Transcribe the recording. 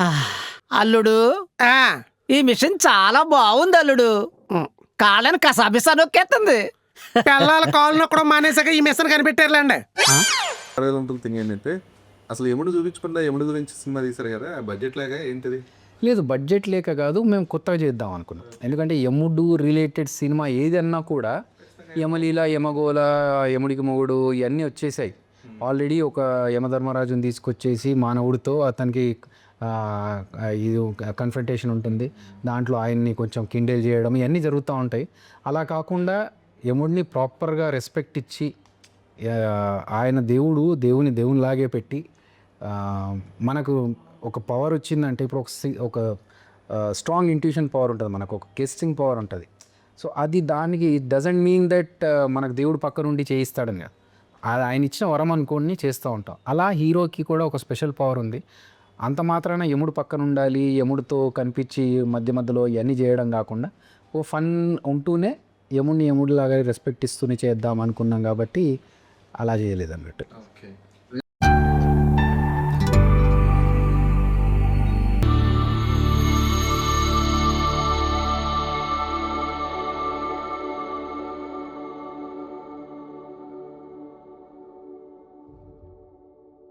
ఆ, అల్లుడు ఆ, ఈ మిషన్ చాలా బాగుంది అల్లుడు. ఉం. కాళ్ళని కసాబిసా నొక్కేస్తుంది. పిల్లల కాళ్ళు నొక్కడం మానేసాక ఈ మిషన్ కనిపెట్టారులేండి. అడగంతుల థింగ్ ఏంటంటే అసలు యముడు చూపించకుండా యముడు గురించి సినిమా తీశారు కదా, బడ్జెట్ లేక ఏంటిది? లేదు, బడ్జెట్ లేక కాదు, మేము కొత్తగా చేద్దాం అనుకున్నాం. ఎందుకంటే యముడు రిలేటెడ్ సినిమా ఏదన్నా కూడా యమలీల, యమగోళ, యముడికి మొగుడు ఇవన్నీ వచ్చేసాయి ఆల్రెడీ. ఒక యమధర్మరాజుని తీసుకొచ్చేసి మానవుడితో అతనికి ఇది కన్ఫ్రంటేషన్ ఉంటుంది, దాంట్లో ఆయన్ని కొంచెం కిండేల్ చేయడం ఇవన్నీ జరుగుతూ ఉంటాయి. అలా కాకుండా యముడిని ప్రాపర్గా రెస్పెక్ట్ ఇచ్చి ఆయన దేవునిలాగే పెట్టి మనకు ఒక పవర్ వచ్చిందంటే ఇప్పుడు ఒక స్ట్రాంగ్ ఇంట్యూషన్ పవర్ ఉంటుంది, మనకు ఒక గెస్టింగ్ పవర్ ఉంటుంది. సో అది దానికి డజంట్ మీన్ దట్ మనకు దేవుడు పక్క నుండి చేయిస్తాడని కాదు, అది ఆయన ఇచ్చిన వరం అనుకోని చేస్తూ ఉంటాం. అలా హీరోకి కూడా ఒక స్పెషల్ పవర్ ఉంది. అంత మాత్రాన యముడు పక్కన ఉండాలి, యముడితో కనిపించి మధ్యలో ఇవన్నీ చేయడం కాకుండా ఓ ఫన్ ఉంటూనే యముడిని యముడిలాగా రెస్పెక్ట్ ఇస్తూనే చేద్దాం అనుకున్నాం కాబట్టి అలా చేయలేదు అన్నట్టు. ఓకే.